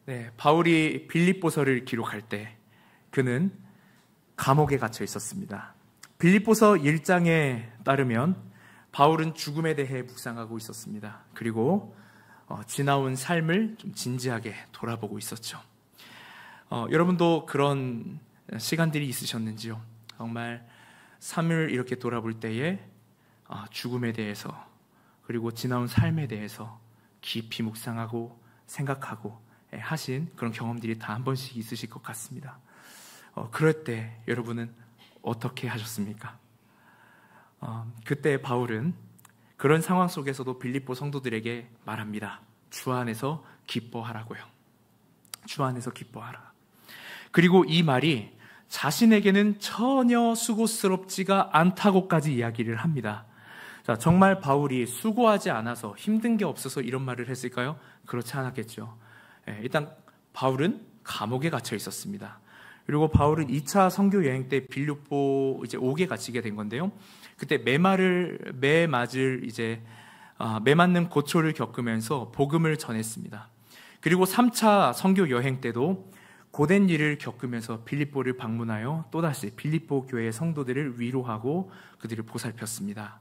네, 바울이 빌립보서를 기록할 때 그는 감옥에 갇혀 있었습니다. 빌립보서 1장에 따르면 바울은 죽음에 대해 묵상하고 있었습니다. 그리고 지나온 삶을 좀 진지하게 돌아보고 있었죠. 여러분도 그런 시간들이 있으셨는지요? 정말 삶을 이렇게 돌아볼 때에 죽음에 대해서 그리고 지나온 삶에 대해서 깊이 묵상하고 생각하고 하신 그런 경험들이 다 한 번씩 있으실 것 같습니다. 그럴 때 여러분은 어떻게 하셨습니까? 그때 바울은 그런 상황 속에서도 빌립보 성도들에게 말합니다. 주 안에서 기뻐하라고요. 주 안에서 기뻐하라. 그리고 이 말이 자신에게는 전혀 수고스럽지가 않다고까지 이야기를 합니다. 자, 정말 바울이 수고하지 않아서 힘든 게 없어서 이런 말을 했을까요? 그렇지 않았겠죠. 일단 바울은 감옥에 갇혀 있었습니다. 그리고 바울은 2차 선교 여행 때 빌립보 이제 옥에 갇히게 된 건데요. 그때 매 맞는 고초를 겪으면서 복음을 전했습니다. 그리고 3차 선교 여행 때도 고된 일을 겪으면서 빌립보를 방문하여 또다시 빌립보 교회의 성도들을 위로하고 그들을 보살폈습니다.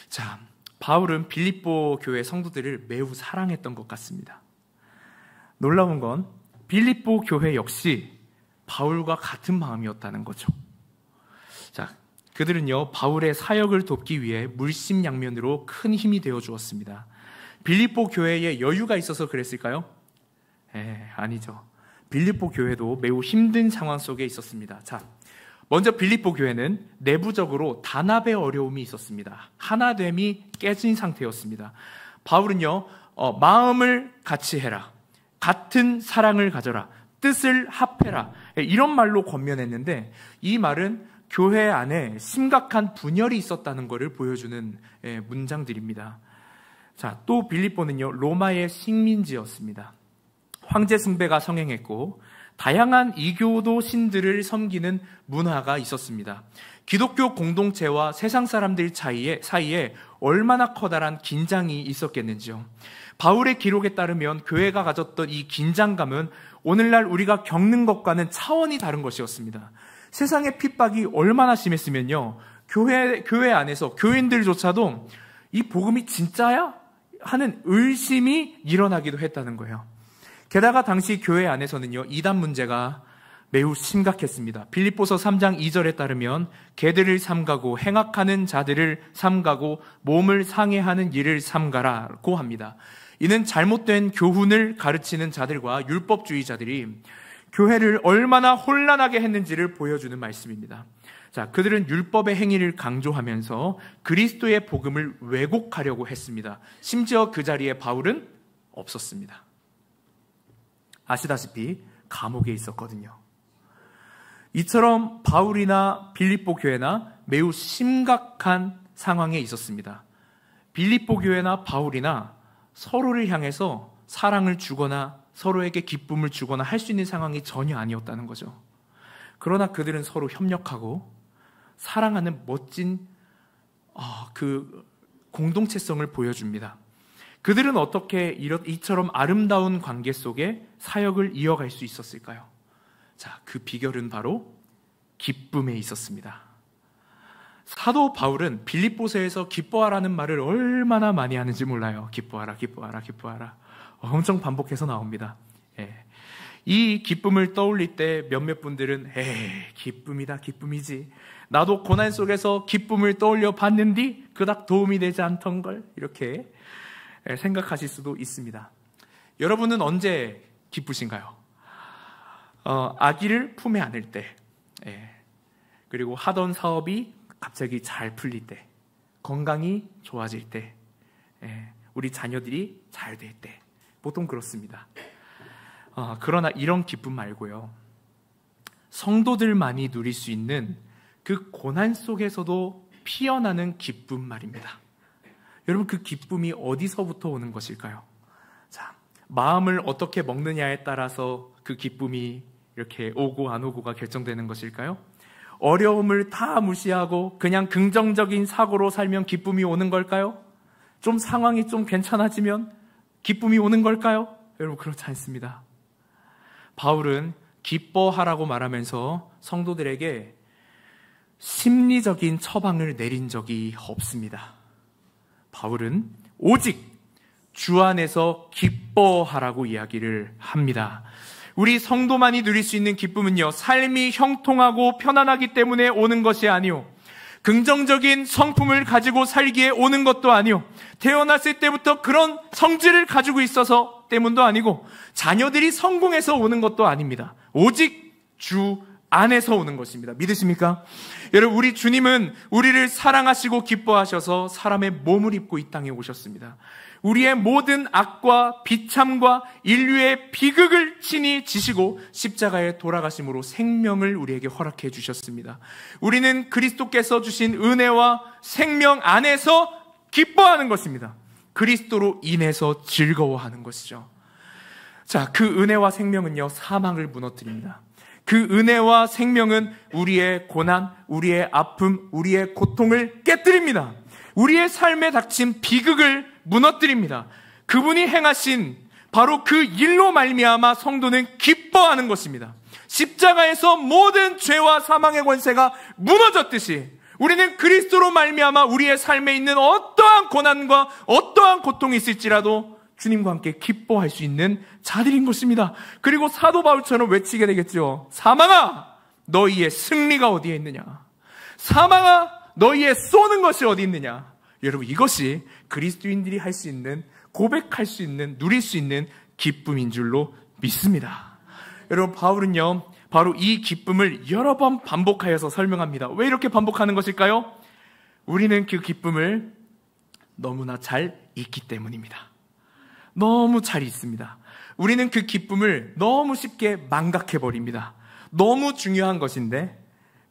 자, 바울은 빌립보 교회 성도들을 매우 사랑했던 것 같습니다. 놀라운 건 빌립보 교회 역시 바울과 같은 마음이었다는 거죠. 자, 그들은요, 바울의 사역을 돕기 위해 물심양면으로 큰 힘이 되어 주었습니다. 빌립보 교회에 여유가 있어서 그랬을까요? 아니죠. 빌립보 교회도 매우 힘든 상황 속에 있었습니다. 자, 먼저 빌립보 교회는 내부적으로 단합의 어려움이 있었습니다. 하나됨이 깨진 상태였습니다. 바울은요, 마음을 같이 해라, 같은 사랑을 가져라, 뜻을 합해라, 이런 말로 권면했는데 이 말은 교회 안에 심각한 분열이 있었다는 것을 보여주는 문장들입니다. 자, 또 빌립보는요, 로마의 식민지였습니다. 황제 숭배가 성행했고 다양한 이교도 신들을 섬기는 문화가 있었습니다. 기독교 공동체와 세상 사람들 사이에 얼마나 커다란 긴장이 있었겠는지요. 바울의 기록에 따르면 교회가 가졌던 이 긴장감은 오늘날 우리가 겪는 것과는 차원이 다른 것이었습니다. 세상의 핍박이 얼마나 심했으면요, 교회 안에서 교인들조차도 이 복음이 진짜야? 하는 의심이 일어나기도 했다는 거예요. 게다가 당시 교회 안에서는요, 이단 문제가 매우 심각했습니다. 빌립보서 3장 2절에 따르면 개들을 삼가고 행악하는 자들을 삼가고 몸을 상해하는 일을 삼가라고 합니다. 이는 잘못된 교훈을 가르치는 자들과 율법주의자들이 교회를 얼마나 혼란하게 했는지를 보여주는 말씀입니다. 자, 그들은 율법의 행위를 강조하면서 그리스도의 복음을 왜곡하려고 했습니다. 심지어 그 자리에 바울은 없었습니다. 아시다시피 감옥에 있었거든요. 이처럼 바울이나 빌립보 교회나 매우 심각한 상황에 있었습니다. 빌립보 교회나 바울이나 서로를 향해서 사랑을 주거나 서로에게 기쁨을 주거나 할 수 있는 상황이 전혀 아니었다는 거죠. 그러나 그들은 서로 협력하고 사랑하는 멋진 그 공동체성을 보여줍니다. 그들은 어떻게 이처럼 아름다운 관계 속에 사역을 이어갈 수 있었을까요? 자, 그 비결은 바로 기쁨에 있었습니다. 사도 바울은 빌립보서에서 기뻐하라는 말을 얼마나 많이 하는지 몰라요. 기뻐하라, 기뻐하라, 기뻐하라. 엄청 반복해서 나옵니다. 이 기쁨을 떠올릴 때 몇몇 분들은 기쁨이다, 기쁨이지. 나도 고난 속에서 기쁨을 떠올려 봤는디 그닥 도움이 되지 않던걸, 이렇게 생각하실 수도 있습니다. 여러분은 언제 기쁘신가요? 아기를 품에 안을 때, 그리고 하던 사업이 갑자기 잘 풀릴 때, 건강이 좋아질 때, 우리 자녀들이 잘 될 때, 보통 그렇습니다. 그러나 이런 기쁨 말고요, 성도들만이 누릴 수 있는 그 고난 속에서도 피어나는 기쁨 말입니다. 여러분, 그 기쁨이 어디서부터 오는 것일까요? 자, 마음을 어떻게 먹느냐에 따라서 그 기쁨이 이렇게 오고 안 오고가 결정되는 것일까요? 어려움을 다 무시하고 그냥 긍정적인 사고로 살면 기쁨이 오는 걸까요? 좀 상황이 좀 괜찮아지면 기쁨이 오는 걸까요? 여러분, 그렇지 않습니다. 바울은 기뻐하라고 말하면서 성도들에게 심리적인 처방을 내린 적이 없습니다. 바울은 오직 주 안에서 기뻐하라고 이야기를 합니다. 우리 성도만이 누릴 수 있는 기쁨은요, 삶이 형통하고 편안하기 때문에 오는 것이 아니요, 긍정적인 성품을 가지고 살기에 오는 것도 아니요, 태어났을 때부터 그런 성질을 가지고 있어서 때문도 아니고, 자녀들이 성공해서 오는 것도 아닙니다. 오직 주 안에서 오는 것입니다. 믿으십니까? 여러분, 우리 주님은 우리를 사랑하시고 기뻐하셔서 사람의 몸을 입고 이 땅에 오셨습니다. 우리의 모든 악과 비참과 인류의 비극을 친히 지시고 십자가에 돌아가심으로 생명을 우리에게 허락해 주셨습니다. 우리는 그리스도께서 주신 은혜와 생명 안에서 기뻐하는 것입니다. 그리스도로 인해서 즐거워하는 것이죠. 자, 그 은혜와 생명은요, 사망을 무너뜨립니다. 그 은혜와 생명은 우리의 고난, 우리의 아픔, 우리의 고통을 깨뜨립니다. 우리의 삶에 닥친 비극을 무너뜨립니다. 그분이 행하신 바로 그 일로 말미암아 성도는 기뻐하는 것입니다. 십자가에서 모든 죄와 사망의 권세가 무너졌듯이 우리는 그리스도로 말미암아 우리의 삶에 있는 어떠한 고난과 어떠한 고통이 있을지라도 주님과 함께 기뻐할 수 있는 자들인 것입니다. 그리고 사도 바울처럼 외치게 되겠죠. 사망아, 너희의 승리가 어디에 있느냐? 사망아, 너희의 쏘는 것이 어디 있느냐? 여러분, 이것이 그리스도인들이 할 수 있는, 고백할 수 있는, 누릴 수 있는 기쁨인 줄로 믿습니다. 여러분, 바울은요, 바로 이 기쁨을 여러 번 반복하여서 설명합니다. 왜 이렇게 반복하는 것일까요? 우리는 그 기쁨을 너무나 잘 잊기 때문입니다. 너무 잘 잊습니다. 우리는 그 기쁨을 너무 쉽게 망각해버립니다. 너무 중요한 것인데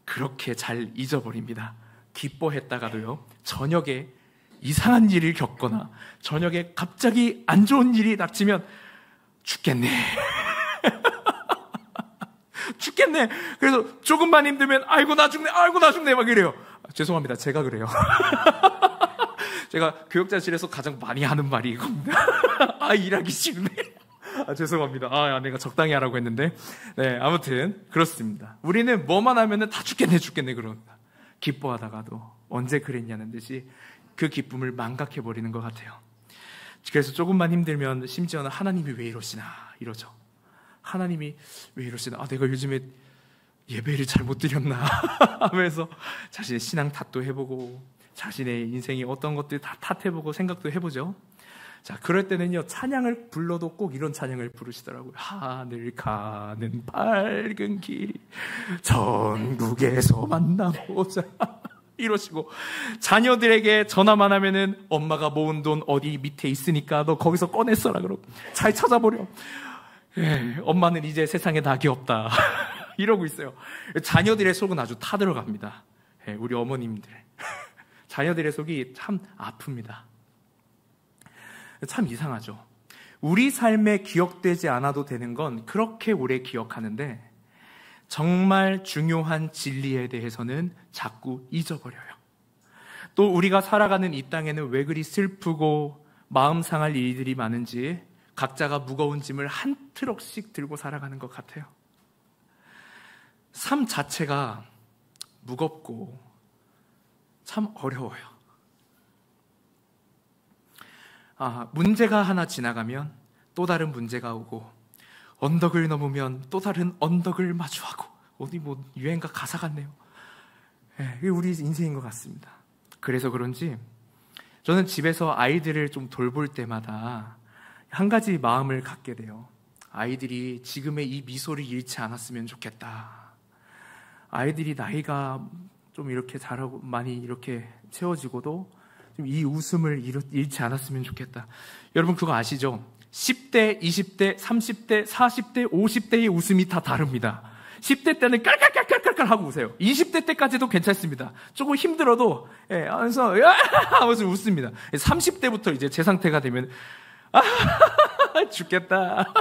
그렇게 잘 잊어버립니다. 기뻐했다가도요, 저녁에 이상한 일을 겪거나 저녁에 갑자기 안 좋은 일이 닥치면 죽겠네. 죽겠네. 그래서 조금만 힘들면 아이고 나 죽네, 아이고 나 죽네 막 이래요. 죄송합니다. 제가 그래요. 제가 교육자실에서 가장 많이 하는 말이 이겁니다. 아, 일하기 싫네. 죄송합니다. 내가 적당히 하라고 했는데. 네, 아무튼 그렇습니다. 우리는 뭐만 하면은 다 죽겠네 그런다. 기뻐하다가도 언제 그랬냐는 듯이 그 기쁨을 망각해버리는 것 같아요. 그래서 조금만 힘들면 심지어는 하나님이 왜 이러시나 이러죠. 하나님이 왜 이러시나, 내가 요즘에 예배를 잘못 드렸나 하면서 자신의 신앙 탓도 해보고 자신의 인생이 어떤 것들 다 탓해보고 생각도 해보죠. 자, 그럴 때는요, 찬양을 불러도 꼭 이런 찬양을 부르시더라고요. 하늘 가는 밝은 길 전국에서 만나보자 이러시고, 자녀들에게 전화만 하면은 엄마가 모은 돈 어디 밑에 있으니까 너 거기서 꺼냈어라 그러고 잘 찾아보려. 엄마는 이제 세상에 낙이 없다 이러고 있어요. 자녀들의 속은 아주 타들어갑니다. 우리 어머님들 자녀들의 속이 참 아픕니다. 참 이상하죠. 우리 삶에 기억되지 않아도 되는 건 그렇게 오래 기억하는데 정말 중요한 진리에 대해서는 자꾸 잊어버려요. 또 우리가 살아가는 이 땅에는 왜 그리 슬프고 마음 상할 일들이 많은지 각자가 무거운 짐을 한 트럭씩 들고 살아가는 것 같아요. 삶 자체가 무겁고 참 어려워요. 문제가 하나 지나가면 또 다른 문제가 오고, 언덕을 넘으면 또 다른 언덕을 마주하고, 어디 유행가 가사 같네요. 이게 우리 인생인 것 같습니다. 그래서 그런지 저는 집에서 아이들을 좀 돌볼 때마다 한 가지 마음을 갖게 돼요. 아이들이 지금의 이 미소를 잃지 않았으면 좋겠다. 아이들이 나이가 좀 이렇게 자라고 많이 이렇게 채워지고도 좀 이 웃음을 잃지 않았으면 좋겠다. 여러분 그거 아시죠? 10대, 20대, 30대, 40대, 50대의 웃음이 다 다릅니다. 10대 때는 깔깔깔깔깔 하고 웃어요. 20대 때까지도 괜찮습니다. 조금 힘들어도 하면서 하면서 웃습니다. 30대부터 이제 제 상태가 되면 죽겠다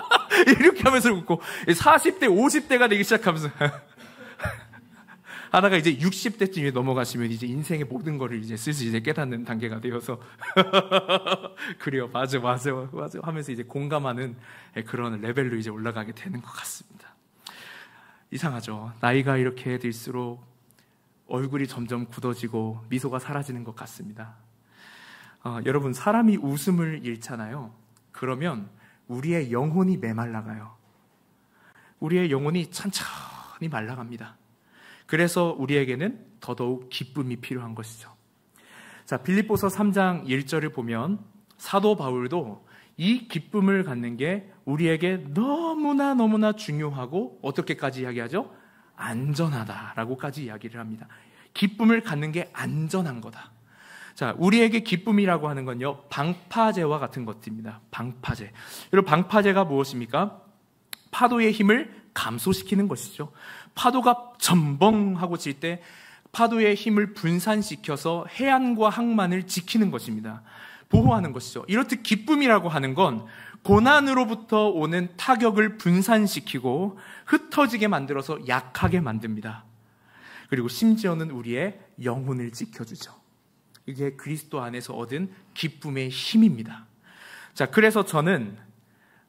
이렇게 하면서 웃고, 40대, 50대가 되기 시작하면서 하다가 이제 60대쯤에 넘어가시면 이제 인생의 모든 거를 이제 슬슬 이제 깨닫는 단계가 되어서 그래요, 맞아 하면서 이제 공감하는 그런 레벨로 이제 올라가게 되는 것 같습니다. 이상하죠. 나이가 이렇게 들수록 얼굴이 점점 굳어지고 미소가 사라지는 것 같습니다. 여러분, 사람이 웃음을 잃잖아요. 그러면 우리의 영혼이 메말라가요. 우리의 영혼이 천천히 말라갑니다. 그래서 우리에게는 더더욱 기쁨이 필요한 것이죠. 자, 빌립보서 3장 1절을 보면 사도 바울도 이 기쁨을 갖는 게 우리에게 너무나 중요하고 어떻게까지 이야기하죠? 안전하다라고까지 이야기를 합니다. 기쁨을 갖는 게 안전한 거다. 자, 우리에게 기쁨이라고 하는 건요, 방파제와 같은 것입니다. 방파제. 여러분, 방파제가 무엇입니까? 파도의 힘을 감소시키는 것이죠. 파도가 전벙하고 칠 때 파도의 힘을 분산시켜서 해안과 항만을 지키는 것입니다. 보호하는 것이죠. 이렇듯 기쁨이라고 하는 건 고난으로부터 오는 타격을 분산시키고 흩어지게 만들어서 약하게 만듭니다. 그리고 심지어는 우리의 영혼을 지켜주죠. 이게 그리스도 안에서 얻은 기쁨의 힘입니다. 자, 그래서 저는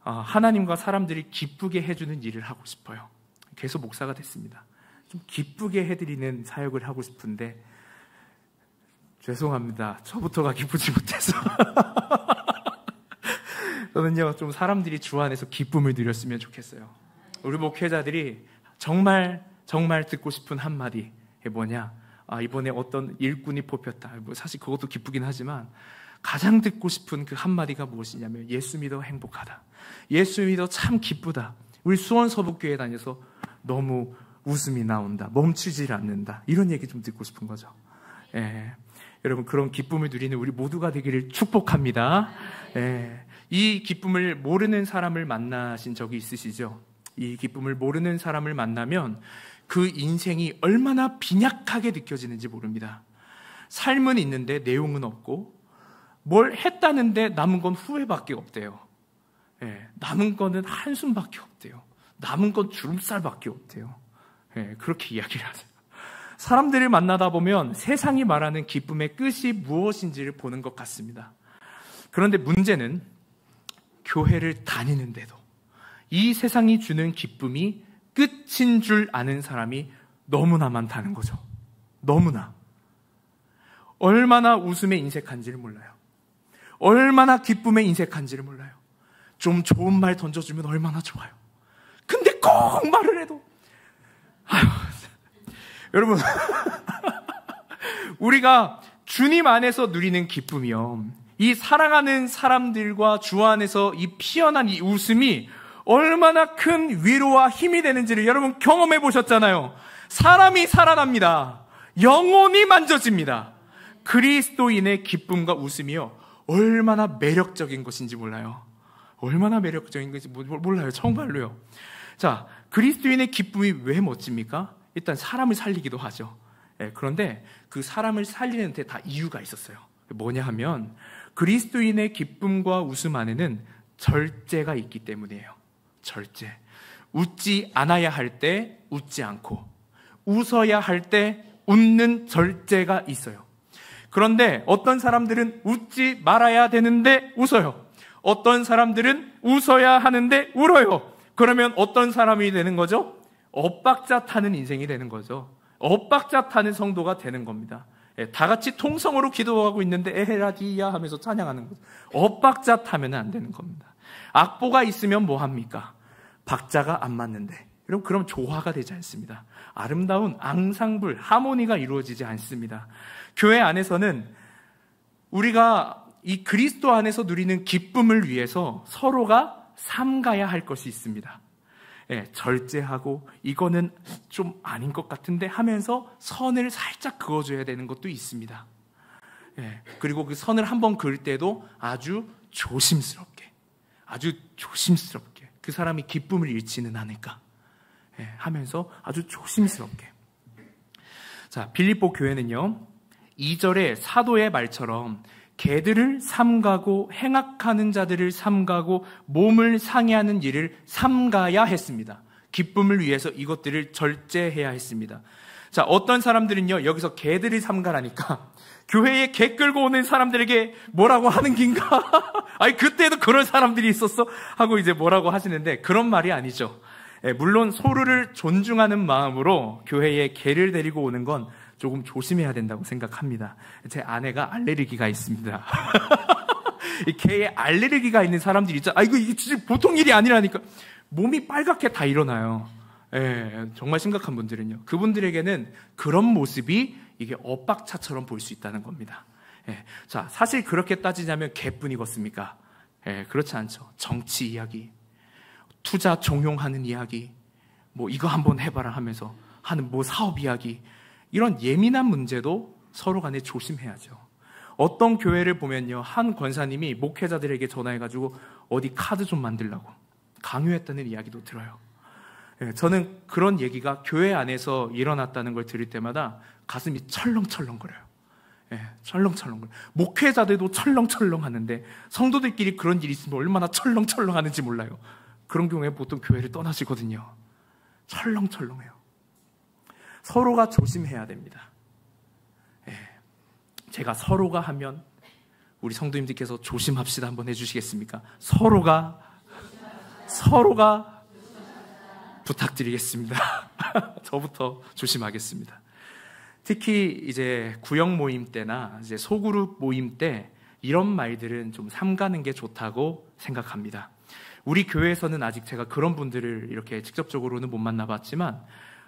하나님과 사람들이 기쁘게 해주는 일을 하고 싶어요. 그래서 목사가 됐습니다. 좀 기쁘게 해드리는 사역을 하고 싶은데 죄송합니다. 저부터가 기쁘지 못해서 저는요, 좀 사람들이 주 안에서 기쁨을 누렸으면 좋겠어요. 우리 목회자들이 정말 듣고 싶은 한마디 뭐냐? 이번에 어떤 일꾼이 뽑혔다. 사실 그것도 기쁘긴 하지만 가장 듣고 싶은 그 한마디가 무엇이냐면 예수 믿어 행복하다. 예수 믿어 참 기쁘다. 우리 수원 서북교회 다녀서 너무 웃음이 나온다. 멈추질 않는다. 이런 얘기 좀 듣고 싶은 거죠. 예. 여러분, 그런 기쁨을 누리는 우리 모두가 되기를 축복합니다. 예. 이 기쁨을 모르는 사람을 만나신 적이 있으시죠? 이 기쁨을 모르는 사람을 만나면 그 인생이 얼마나 빈약하게 느껴지는지 모릅니다. 삶은 있는데 내용은 없고 뭘 했다는데 남은 건 후회밖에 없대요. 예, 남은 거는 한숨밖에 없대요. 남은 건 주름살밖에 없대요. 예, 그렇게 이야기를 하세요. 사람들을 만나다 보면 세상이 말하는 기쁨의 끝이 무엇인지를 보는 것 같습니다. 그런데 문제는 교회를 다니는데도 이 세상이 주는 기쁨이 끝인 줄 아는 사람이 너무나 많다는 거죠. 너무나. 얼마나 웃음에 인색한지를 몰라요. 얼마나 기쁨에 인색한지를 몰라요. 좀 좋은 말 던져주면 얼마나 좋아요. 근데 꼭 말을 해도 여러분 우리가 주님 안에서 누리는 기쁨이요, 이 사랑하는 사람들과 주 안에서 이 피어난 이 웃음이 얼마나 큰 위로와 힘이 되는지를 여러분 경험해 보셨잖아요. 사람이 살아납니다. 영혼이 만져집니다. 그리스도인의 기쁨과 웃음이요, 얼마나 매력적인 것인지 몰라요. 얼마나 매력적인 것인지 몰라요. 정말로요. 자, 그리스도인의 기쁨이 왜 멋집니까? 일단 사람을 살리기도 하죠. 예, 그런데 그 사람을 살리는 데 다 이유가 있었어요. 뭐냐 하면 그리스도인의 기쁨과 웃음 안에는 절제가 있기 때문이에요. 절제. 웃지 않아야 할 때 웃지 않고 웃어야 할 때 웃는 절제가 있어요. 그런데 어떤 사람들은 웃지 말아야 되는데 웃어요. 어떤 사람들은 웃어야 하는데 울어요. 그러면 어떤 사람이 되는 거죠? 엇박자 타는 인생이 되는 거죠. 엇박자 타는 성도가 되는 겁니다. 예, 다 같이 통성으로 기도하고 있는데 에헤라디야 하면서 찬양하는 거죠. 엇박자 타면 안 되는 겁니다. 악보가 있으면 뭐 합니까? 박자가 안 맞는데 여러분, 그럼 조화가 되지 않습니다. 아름다운 앙상블, 하모니가 이루어지지 않습니다. 교회 안에서는 우리가 이 그리스도 안에서 누리는 기쁨을 위해서 서로가 삼가야 할 것이 있습니다. 예, 절제하고 이거는 좀 아닌 것 같은데 하면서 선을 살짝 그어줘야 되는 것도 있습니다. 예, 그리고 그 선을 한번 그을 때도 아주 조심스럽게 그 사람이 기쁨을 잃지는 않을까, 예, 하면서 아주 조심스럽게. 자, 빌립보 교회는요, 2절의 사도의 말처럼 개들을 삼가고 행악하는 자들을 삼가고 몸을 상해하는 일을 삼가야 했습니다. 기쁨을 위해서 이것들을 절제해야 했습니다. 자, 어떤 사람들은요, 여기서 개들을 삼가라니까 교회에 개 끌고 오는 사람들에게 뭐라고 하는 긴가? 아니, 그때도 그런 사람들이 있었어? 하고 이제 뭐라고 하시는데 그런 말이 아니죠. 물론 서로를 존중하는 마음으로 교회에 개를 데리고 오는 건 조금 조심해야 된다고 생각합니다. 제 아내가 알레르기가 있습니다. 이 개에 알레르기가 있는 사람들이 있죠. 이게 진짜 보통 일이 아니라니까. 몸이 빨갛게 다 일어나요. 정말 심각한 분들은요. 그분들에게는 그런 모습이 이게 엇박차처럼 보일 수 있다는 겁니다. 자, 사실 그렇게 따지자면 개뿐이겠습니까? 그렇지 않죠. 정치 이야기, 투자 종용하는 이야기, 뭐 이거 한번 해봐라 하면서 하는 뭐 사업 이야기, 이런 예민한 문제도 서로 간에 조심해야죠. 어떤 교회를 보면요, 한 권사님이 목회자들에게 전화해가지고 어디 카드 좀 만들라고 강요했다는 이야기도 들어요. 저는 그런 얘기가 교회 안에서 일어났다는 걸 들을 때마다 가슴이 철렁철렁거려요. 철렁철렁거려요. 목회자들도 철렁철렁 하는데 성도들끼리 그런 일이 있으면 얼마나 철렁철렁 하는지 몰라요. 그런 경우에 보통 교회를 떠나시거든요. 철렁철렁해요. 서로가 조심해야 됩니다. 제가 서로가 하면 우리 성도님들께서 조심합시다 한번 해주시겠습니까? 서로가 부탁드리겠습니다. 저부터 조심하겠습니다. 특히 이제 구역 모임 때나 이제 소그룹 모임 때 이런 말들은 좀 삼가는 게 좋다고 생각합니다. 우리 교회에서는 아직 제가 그런 분들을 이렇게 직접적으로는 못 만나봤지만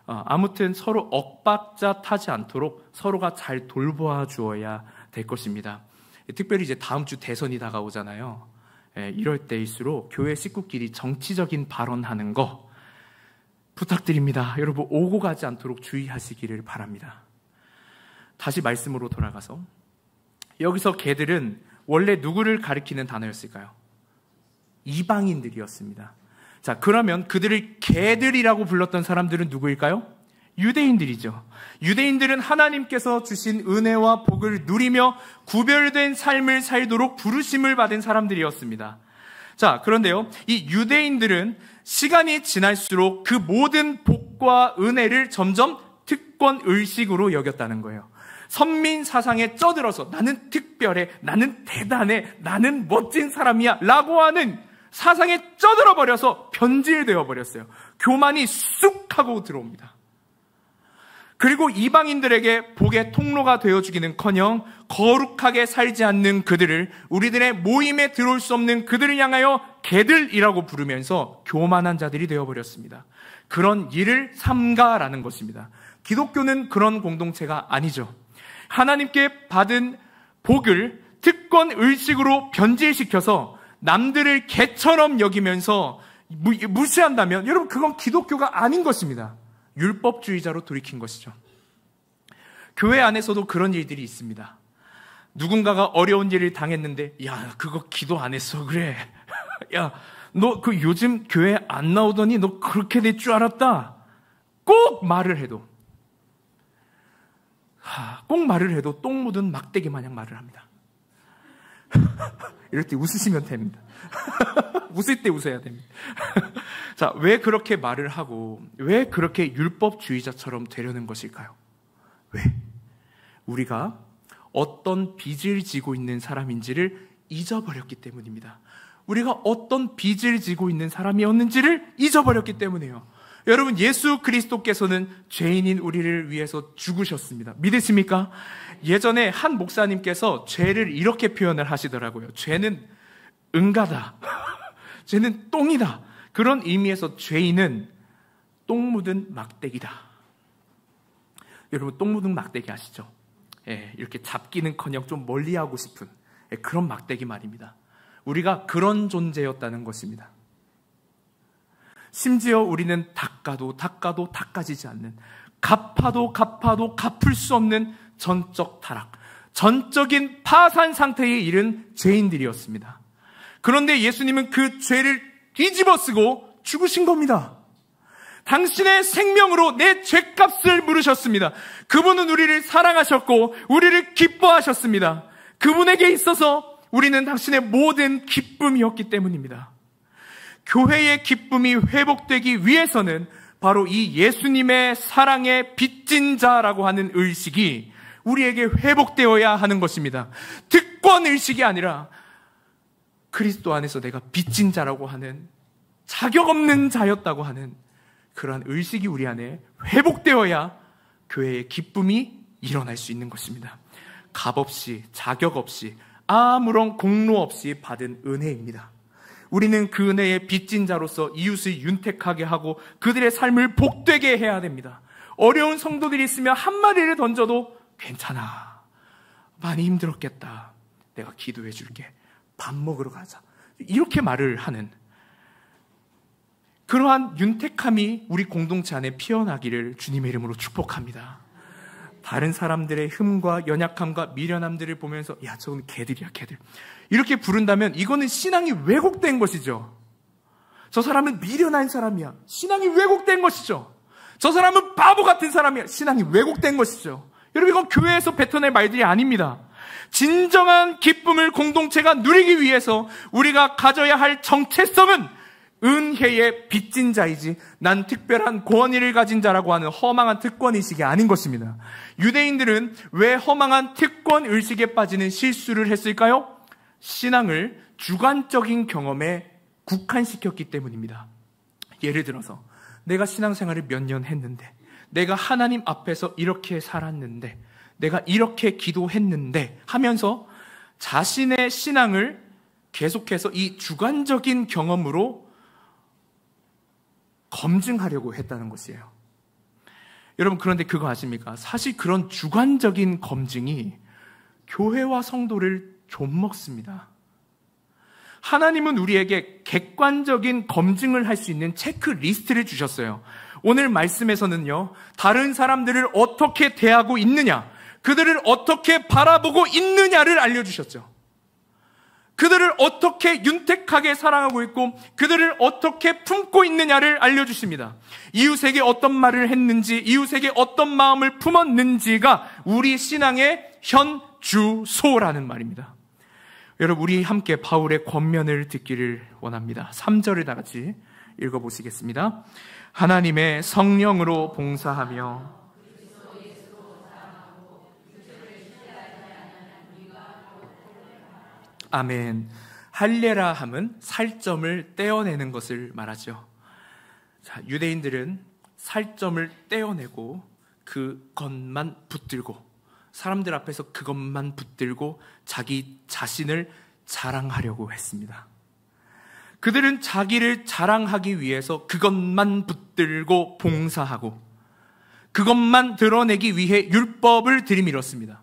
아무튼 서로 엇박자 타지 않도록 서로가 잘 돌보아 주어야 될 것입니다. 특별히 이제 다음 주 대선이 다가오잖아요. 이럴 때일수록 교회 식구끼리 정치적인 발언하는 거 부탁드립니다. 여러분 오고 가지 않도록 주의하시기를 바랍니다. 다시 말씀으로 돌아가서 여기서 개들은 원래 누구를 가리키는 단어였을까요? 이방인들이었습니다. 자, 그러면 그들을 개들이라고 불렀던 사람들은 누구일까요? 유대인들이죠. 유대인들은 하나님께서 주신 은혜와 복을 누리며 구별된 삶을 살도록 부르심을 받은 사람들이었습니다. 자, 그런데요, 이 유대인들은 시간이 지날수록 그 모든 복과 은혜를 점점 특권의식으로 여겼다는 거예요. 선민 사상에 쩌들어서 나는 특별해, 나는 대단해, 나는 멋진 사람이야 라고 하는 사상에 쩌들어 버려서 변질되어 버렸어요. 교만이 쑥 하고 들어옵니다. 그리고 이방인들에게 복의 통로가 되어주기는커녕 거룩하게 살지 않는 그들을, 우리들의 모임에 들어올 수 없는 그들을 향하여 개들이라고 부르면서 교만한 자들이 되어버렸습니다. 그런 일을 삼가라는 것입니다. 기독교는 그런 공동체가 아니죠. 하나님께 받은 복을 특권의식으로 변질시켜서 남들을 개처럼 여기면서 무시한다면 여러분 그건 기독교가 아닌 것입니다. 율법주의자로 돌이킨 것이죠. 교회 안에서도 그런 일들이 있습니다. 누군가가 어려운 일을 당했는데 야 그거 기도 안 했어 그래. 야 너 그 요즘 교회 안 나오더니 너 그렇게 될 줄 알았다. 꼭 말을 해도 똥 묻은 막대기 마냥 말을 합니다. 이럴 때 웃으시면 됩니다. 웃을 때 웃어야 됩니다. 자, 왜 그렇게 말을 하고 왜 그렇게 율법주의자처럼 되려는 것일까요? 왜? 우리가 어떤 빚을 지고 있는 사람인지를 잊어버렸기 때문입니다. 우리가 어떤 빚을 지고 있는 사람이었는지를 잊어버렸기 때문이에요. 여러분, 예수 그리스도께서는 죄인인 우리를 위해서 죽으셨습니다. 믿으십니까? 예전에 한 목사님께서 죄를 이렇게 표현을 하시더라고요. 죄는 응가다. 죄는 똥이다. 그런 의미에서 죄인은 똥 묻은 막대기다. 여러분, 똥 묻은 막대기 아시죠? 이렇게 잡기는커녕 좀 멀리하고 싶은 그런 막대기 말입니다. 우리가 그런 존재였다는 것입니다. 심지어 우리는 닦아도 닦아지지 않는, 갚아도 갚을 수 없는 전적 타락, 전적인 파산 상태에 이른 죄인들이었습니다. 그런데 예수님은 그 죄를 뒤집어쓰고 죽으신 겁니다. 당신의 생명으로 내 죄값을 물으셨습니다. 그분은 우리를 사랑하셨고 우리를 기뻐하셨습니다. 그분에게 있어서 우리는 당신의 모든 기쁨이었기 때문입니다. 교회의 기쁨이 회복되기 위해서는 바로 이 예수님의 사랑의 빚진 자라고 하는 의식이 우리에게 회복되어야 하는 것입니다. 특권 의식이 아니라 그리스도 안에서 내가 빚진 자라고 하는, 자격 없는 자였다고 하는 그러한 의식이 우리 안에 회복되어야 교회의 기쁨이 일어날 수 있는 것입니다. 값없이, 자격 없이, 아무런 공로 없이 받은 은혜입니다. 우리는 그 은혜의 빚진 자로서 이웃을 윤택하게 하고 그들의 삶을 복되게 해야 됩니다. 어려운 성도들이 있으면 한마디를 던져도 괜찮아, 많이 힘들었겠다, 내가 기도해 줄게, 밥 먹으러 가자, 이렇게 말을 하는 그러한 윤택함이 우리 공동체 안에 피어나기를 주님의 이름으로 축복합니다. 다른 사람들의 흠과 연약함과 미련함들을 보면서 야, 저건 개들이야, 개들, 이렇게 부른다면 이거는 신앙이 왜곡된 것이죠. 저 사람은 미련한 사람이야, 신앙이 왜곡된 것이죠. 저 사람은 바보 같은 사람이야, 신앙이 왜곡된 것이죠. 여러분, 이건 교회에서 뱉어낼 말들이 아닙니다. 진정한 기쁨을 공동체가 누리기 위해서 우리가 가져야 할 정체성은 은혜의 빚진 자이지 난 특별한 권위를 가진 자라고 하는 허망한 특권의식이 아닌 것입니다. 유대인들은 왜 허망한 특권의식에 빠지는 실수를 했을까요? 신앙을 주관적인 경험에 국한시켰기 때문입니다. 예를 들어서 내가 신앙생활을 몇 년 했는데, 내가 하나님 앞에서 이렇게 살았는데, 내가 이렇게 기도했는데 하면서 자신의 신앙을 계속해서 이 주관적인 경험으로 검증하려고 했다는 것이에요. 여러분, 그런데 그거 아십니까? 사실 그런 주관적인 검증이 교회와 성도를 좀먹습니다. 하나님은 우리에게 객관적인 검증을 할 수 있는 체크리스트를 주셨어요. 오늘 말씀에서는요, 다른 사람들을 어떻게 대하고 있느냐, 그들을 어떻게 바라보고 있느냐를 알려주셨죠. 그들을 어떻게 윤택하게 사랑하고 있고 그들을 어떻게 품고 있느냐를 알려주십니다. 이웃에게 어떤 말을 했는지, 이웃에게 어떤 마음을 품었는지가 우리 신앙의 현주소라는 말입니다. 여러분, 우리 함께 바울의 권면을 듣기를 원합니다. 3절을 다 같이 읽어보시겠습니다. 하나님의 성령으로 봉사하며 아멘. 할례라 함은 살점을 떼어내는 것을 말하죠. 자, 유대인들은 살점을 떼어내고 그것만 붙들고, 사람들 앞에서 그것만 붙들고 자기 자신을 자랑하려고 했습니다. 그들은 자기를 자랑하기 위해서 그것만 붙들고 봉사하고 그것만 드러내기 위해 율법을 들이밀었습니다.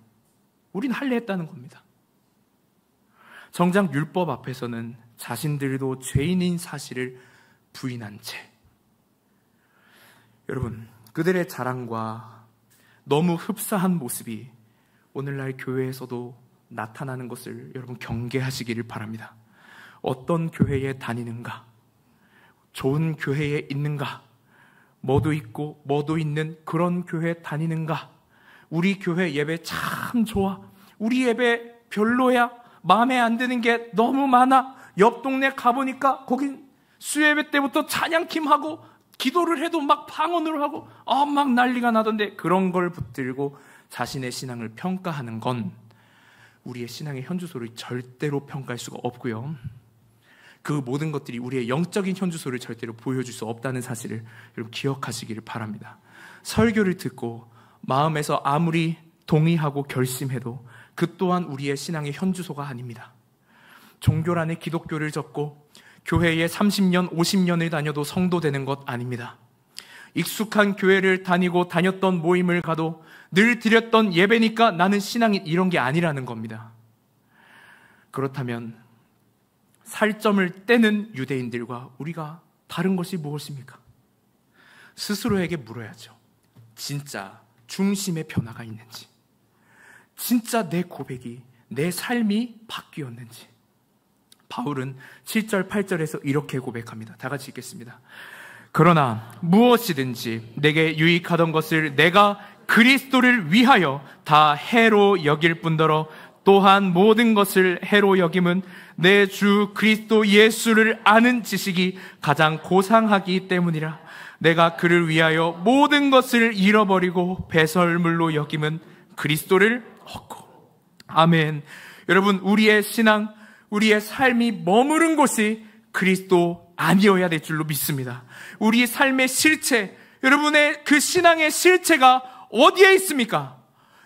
우린 할례했다는 겁니다. 정작 율법 앞에서는 자신들도 죄인인 사실을 부인한 채, 여러분, 그들의 자랑과 너무 흡사한 모습이 오늘날 교회에서도 나타나는 것을 여러분 경계하시기를 바랍니다. 어떤 교회에 다니는가, 좋은 교회에 있는가, 뭐도 있고 뭐도 있는 그런 교회에 다니는가, 우리 교회 예배 참 좋아, 우리 예배 별로야, 마음에 안 드는 게 너무 많아, 옆 동네 가보니까 거긴 수예배 때부터 찬양팀하고 기도를 해도 막 방언으로 하고 막 난리가 나던데, 그런 걸 붙들고 자신의 신앙을 평가하는 건 우리의 신앙의 현주소를 절대로 평가할 수가 없고요, 그 모든 것들이 우리의 영적인 현주소를 절대로 보여줄 수 없다는 사실을 여러분 기억하시기를 바랍니다. 설교를 듣고 마음에서 아무리 동의하고 결심해도 그 또한 우리의 신앙의 현주소가 아닙니다. 종교란에 기독교를 적고 교회에 30년, 50년을 다녀도 성도 되는 것 아닙니다. 익숙한 교회를 다녔던 모임을 가도 늘 드렸던 예배니까 나는 신앙이 이런 게 아니라는 겁니다. 그렇다면 살점을 떼는 유대인들과 우리가 다른 것이 무엇입니까? 스스로에게 물어야죠. 진짜 중심의 변화가 있는지, 진짜 내 고백이, 내 삶이 바뀌었는지. 바울은 7절, 8절에서 이렇게 고백합니다. 다 같이 읽겠습니다. 그러나 무엇이든지 내게 유익하던 것을 내가 그리스도를 위하여 다 해로 여길 뿐더러 또한 모든 것을 해로 여김은 내 주 그리스도 예수를 아는 지식이 가장 고상하기 때문이라. 내가 그를 위하여 모든 것을 잃어버리고 배설물로 여김은 그리스도를 얻고. 아멘. 여러분, 우리의 신앙, 우리의 삶이 머무른 곳이 그리스도 아니어야 될 줄로 믿습니다. 우리 삶의 실체, 여러분의 그 신앙의 실체가 어디에 있습니까?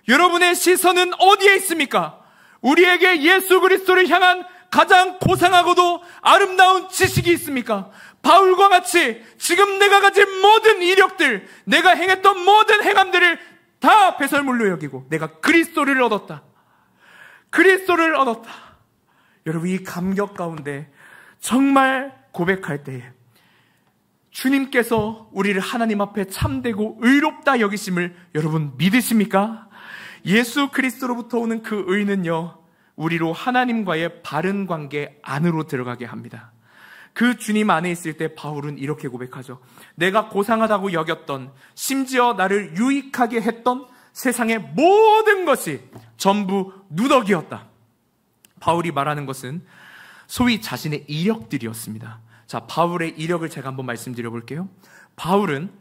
여러분의 시선은 어디에 있습니까? 우리에게 예수 그리스도를 향한 가장 고상하고도 아름다운 지식이 있습니까? 바울과 같이 지금 내가 가진 모든 이력들, 내가 행했던 모든 행함들을 다 배설물로 여기고 내가 그리스도를 얻었다. 그리스도를 얻었다. 여러분, 이 감격 가운데 정말 고백할 때에 주님께서 우리를 하나님 앞에 참되고 의롭다 여기심을 여러분 믿으십니까? 예수 그리스도로부터 오는 그 의는요, 우리로 하나님과의 바른 관계 안으로 들어가게 합니다. 그 주님 안에 있을 때 바울은 이렇게 고백하죠. 내가 고상하다고 여겼던, 심지어 나를 유익하게 했던 세상의 모든 것이 전부 누더기였다. 바울이 말하는 것은 소위 자신의 이력들이었습니다. 자, 바울의 이력을 제가 한번 말씀드려 볼게요. 바울은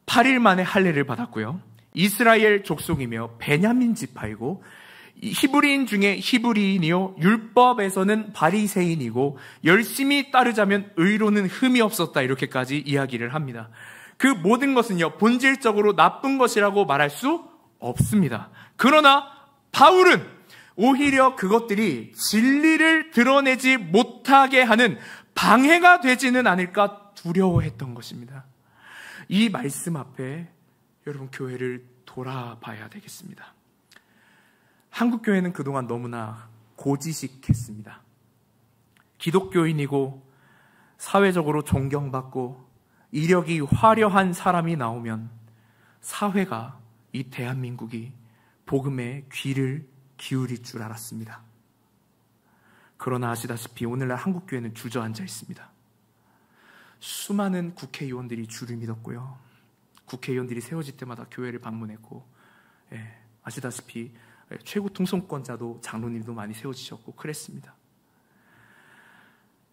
8일 만에 할례를 받았고요. 이스라엘 족속이며 베냐민 지파이고 히브리인 중에 히브리인이요, 율법에서는 바리새인이고 열심히 따르자면 의로는 흠이 없었다, 이렇게까지 이야기를 합니다. 그 모든 것은요, 본질적으로 나쁜 것이라고 말할 수 없습니다. 그러나 바울은 오히려 그것들이 진리를 드러내지 못하게 하는 방해가 되지는 않을까 두려워했던 것입니다. 이 말씀 앞에 여러분, 교회를 돌아봐야 되겠습니다. 한국 교회는 그동안 너무나 고지식했습니다. 기독교인이고 사회적으로 존경받고 이력이 화려한 사람이 나오면 사회가, 이 대한민국이 복음에 귀를 기울일 줄 알았습니다. 그러나 아시다시피 오늘날 한국 교회는 주저앉아 있습니다. 수많은 국회의원들이 주를 믿었고요, 국회의원들이 세워질 때마다 교회를 방문했고, 아시다시피 최고 통성권자도 장로님도 많이 세워지셨고 그랬습니다.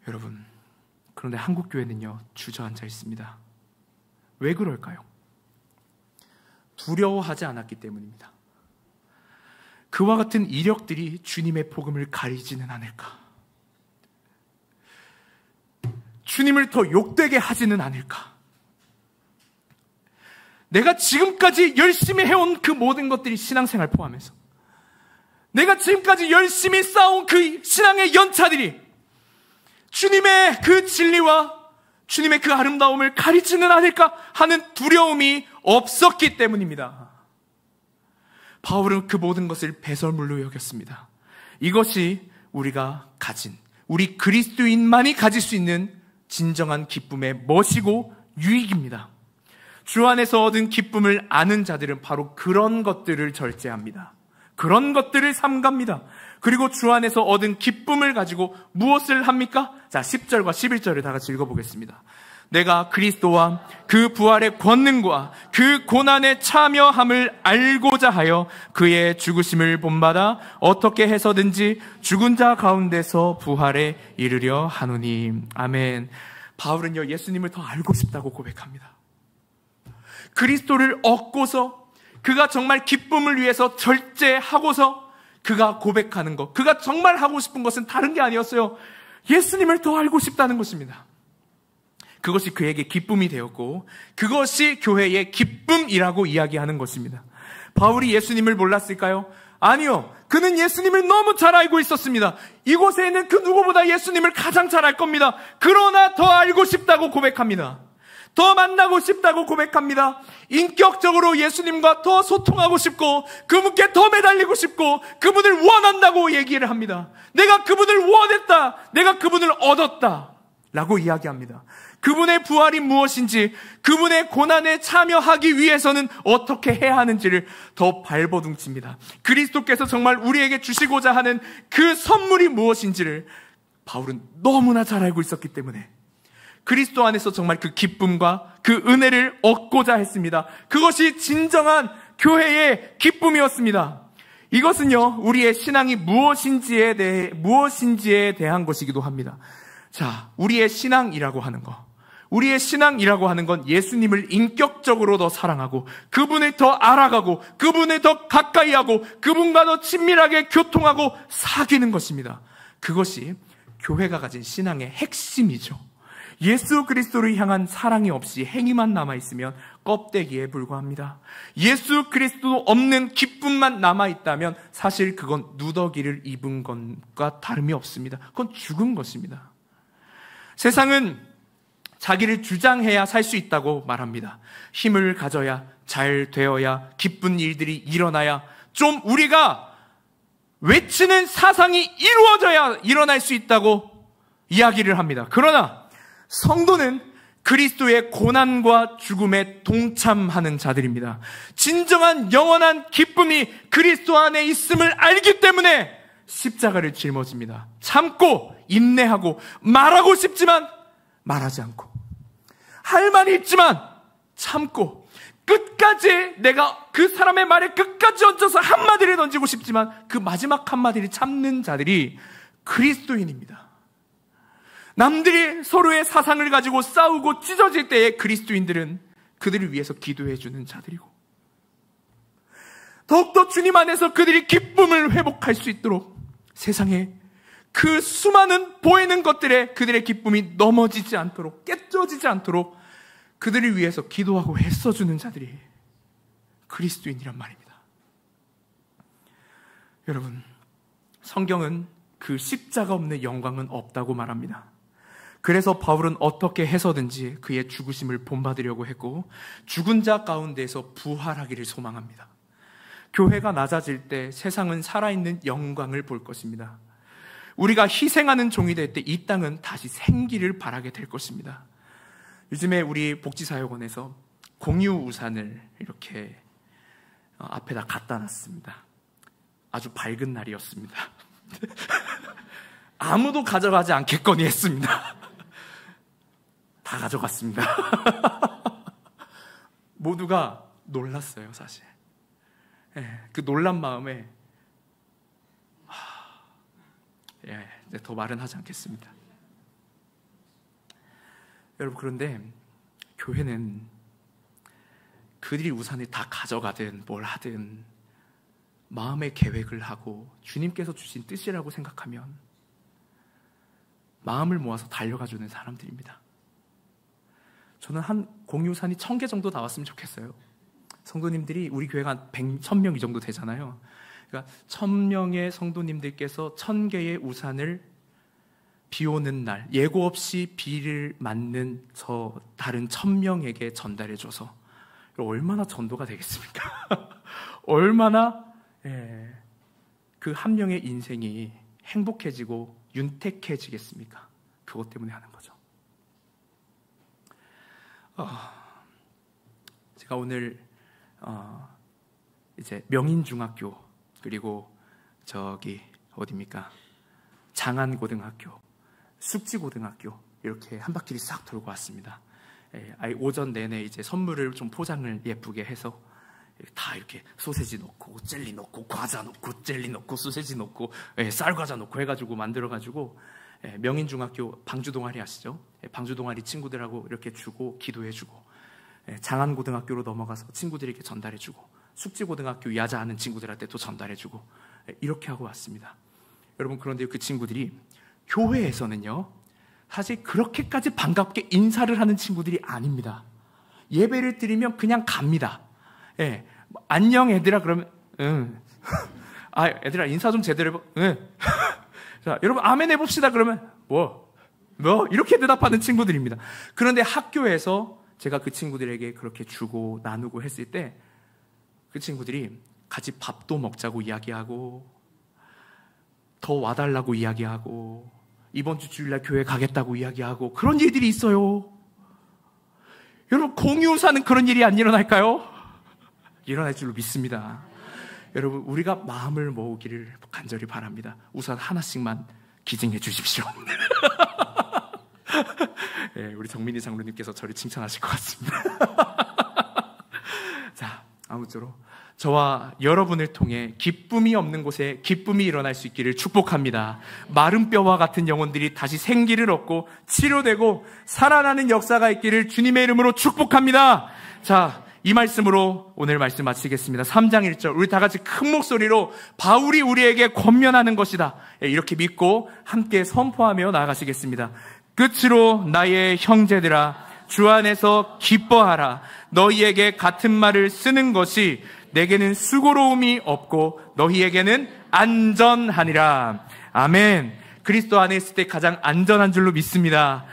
여러분, 그런데 한국 교회는요, 주저앉아 있습니다. 왜 그럴까요? 두려워하지 않았기 때문입니다. 그와 같은 이력들이 주님의 복음을 가리지는 않을까? 주님을 더 욕되게 하지는 않을까? 내가 지금까지 열심히 해온 그 모든 것들이, 신앙생활 포함해서 내가 지금까지 열심히 쌓아온 그 신앙의 연차들이 주님의 그 진리와 주님의 그 아름다움을 가리지는 않을까 하는 두려움이 없었기 때문입니다. 바울은 그 모든 것을 배설물로 여겼습니다. 이것이 우리가 가진, 우리 그리스도인만이 가질 수 있는 진정한 기쁨의 멋이고 유익입니다. 주 안에서 얻은 기쁨을 아는 자들은 바로 그런 것들을 절제합니다. 그런 것들을 삼갑니다. 그리고 주 안에서 얻은 기쁨을 가지고 무엇을 합니까? 자, 10절과 11절을 다 같이 읽어보겠습니다. 내가 그리스도와 그 부활의 권능과 그 고난에 참여함을 알고자 하여 그의 죽으심을 본받아 어떻게 해서든지 죽은 자 가운데서 부활에 이르려 하노니. 아멘. 바울은요, 예수님을 더 알고 싶다고 고백합니다. 그리스도를 얻고서 그가 정말 기쁨을 위해서 절제하고서 그가 고백하는 것, 그가 정말 하고 싶은 것은 다른 게 아니었어요. 예수님을 더 알고 싶다는 것입니다. 그것이 그에게 기쁨이 되었고 그것이 교회의 기쁨이라고 이야기하는 것입니다. 바울이 예수님을 몰랐을까요? 아니요. 그는 예수님을 너무 잘 알고 있었습니다. 이곳에 있는 그 누구보다 예수님을 가장 잘 알 겁니다. 그러나 더 알고 싶다고 고백합니다. 더 만나고 싶다고 고백합니다. 인격적으로 예수님과 더 소통하고 싶고 그분께 더 매달리고 싶고 그분을 원한다고 얘기를 합니다. 내가 그분을 원했다. 내가 그분을 얻었다. 라고 이야기합니다. 그분의 부활이 무엇인지, 그분의 고난에 참여하기 위해서는 어떻게 해야 하는지를 더 발버둥칩니다. 그리스도께서 정말 우리에게 주시고자 하는 그 선물이 무엇인지를 바울은 너무나 잘 알고 있었기 때문에 그리스도 안에서 정말 그 기쁨과 그 은혜를 얻고자 했습니다. 그것이 진정한 교회의 기쁨이었습니다. 이것은요, 우리의 신앙이 무엇인지에 대한 것이기도 합니다. 자, 우리의 신앙이라고 하는 건 예수님을 인격적으로 더 사랑하고 그분을 더 알아가고 그분을 더 가까이 하고 그분과 더 친밀하게 교통하고 사귀는 것입니다. 그것이 교회가 가진 신앙의 핵심이죠. 예수 그리스도를 향한 사랑이 없이 행위만 남아있으면 껍데기에 불과합니다. 예수 그리스도 없는 기쁨만 남아있다면 사실 그건 누더기를 입은 것과 다름이 없습니다. 그건 죽은 것입니다. 세상은 자기를 주장해야 살 수 있다고 말합니다. 힘을 가져야, 잘 되어야, 기쁜 일들이 일어나야, 좀 우리가 외치는 사상이 이루어져야 일어날 수 있다고 이야기를 합니다. 그러나 성도는 그리스도의 고난과 죽음에 동참하는 자들입니다. 진정한 영원한 기쁨이 그리스도 안에 있음을 알기 때문에 십자가를 짊어집니다. 참고 인내하고 말하고 싶지만 말하지 않고, 할 말이 있지만 참고, 끝까지 내가 그 사람의 말에 끝까지 얹어서 한마디를 던지고 싶지만 그 마지막 한마디를 참는 자들이 그리스도인입니다. 남들이 서로의 사상을 가지고 싸우고 찢어질 때에 그리스도인들은 그들을 위해서 기도해 주는 자들이고, 더욱더 주님 안에서 그들이 기쁨을 회복할 수 있도록 세상에 그 수많은 보이는 것들에 그들의 기쁨이 넘어지지 않도록, 깨져지지 않도록 그들을 위해서 기도하고 애써주는 자들이 그리스도인이란 말입니다. 여러분, 성경은 그 십자가 없는 영광은 없다고 말합니다. 그래서 바울은 어떻게 해서든지 그의 죽으심을 본받으려고 했고, 죽은 자 가운데서 부활하기를 소망합니다. 교회가 낮아질 때 세상은 살아있는 영광을 볼 것입니다. 우리가 희생하는 종이 될 때 이 땅은 다시 생기를 바라게 될 것입니다. 요즘에 우리 복지사역원에서 공유 우산을 이렇게 앞에다 갖다 놨습니다. 아주 밝은 날이었습니다. 아무도 가져가지 않겠거니 했습니다. 다 가져갔습니다. 모두가 놀랐어요, 사실. 그 놀란 마음에 더 말은 하지 않겠습니다. 여러분, 그런데 교회는 그들이 우산을 다 가져가든 뭘 하든 마음의 계획을 하고 주님께서 주신 뜻이라고 생각하면 마음을 모아서 달려가주는 사람들입니다. 저는 한 공유우산이 1000개 정도 나왔으면 좋겠어요. 성도님들이, 우리 교회가 1000명 이 정도 되잖아요. 그러니까 1000명의 성도님들께서 1000개의 우산을 비 오는 날 예고 없이 비를 맞는 저 다른 1000명에게 전달해줘서 얼마나 전도가 되겠습니까? 얼마나 그 한 명의 인생이 행복해지고 윤택해지겠습니까? 그것 때문에 하는 거죠. 제가 오늘 이제 명인중학교, 그리고 저기 어디입니까? 장안고등학교, 숙지고등학교 이렇게 한 바퀴를 싹 돌고 왔습니다. 오전 내내 이제 선물을 좀 포장을 예쁘게 해서 다 이렇게 소세지 넣고 젤리 넣고 과자 넣고 젤리 넣고 소세지 넣고 쌀과자 넣고 해가지고 만들어가지고 명인중학교 방주동아리 아시죠? 방주동아리 친구들하고 이렇게 주고 기도해주고, 장안고등학교로 넘어가서 친구들에게 전달해주고, 숙지고등학교 야자하는 친구들한테 또 전달해주고, 이렇게 하고 왔습니다. 여러분, 그런데 그 친구들이 교회에서는요 사실 그렇게까지 반갑게 인사를 하는 친구들이 아닙니다. 예배를 드리면 그냥 갑니다. 안녕 애들아 그러면 응. 애들아 인사 좀 제대로 해봐. 응. 자, 여러분 아멘 해봅시다 그러면 뭐 이렇게 대답하는 친구들입니다. 그런데 학교에서 제가 그 친구들에게 그렇게 주고 나누고 했을 때 그 친구들이 같이 밥도 먹자고 이야기하고, 더 와달라고 이야기하고, 이번 주 주일날 교회 가겠다고 이야기하고, 그런 일들이 있어요. 여러분, 공유사는 그런 일이 안 일어날까요? 일어날 줄로 믿습니다. 여러분, 우리가 마음을 모으기를 간절히 바랍니다. 우선 하나씩만 기증해 주십시오. 우리 정민희 장로님께서 저를 칭찬하실 것 같습니다. 자, 아무쪼록 저와 여러분을 통해 기쁨이 없는 곳에 기쁨이 일어날 수 있기를 축복합니다. 마른 뼈와 같은 영혼들이 다시 생기를 얻고 치료되고 살아나는 역사가 있기를 주님의 이름으로 축복합니다. 자, 이 말씀으로 오늘 말씀 마치겠습니다. 3장 1절 우리 다 같이 큰 목소리로 바울이 우리에게 권면하는 것이다, 이렇게 믿고 함께 선포하며 나아가시겠습니다. 끝으로 나의 형제들아, 주 안에서 기뻐하라. 너희에게 같은 말을 쓰는 것이 내게는 수고로움이 없고 너희에게는 안전하니라. 아멘. 그리스도 안에 있을 때 가장 안전한 줄로 믿습니다.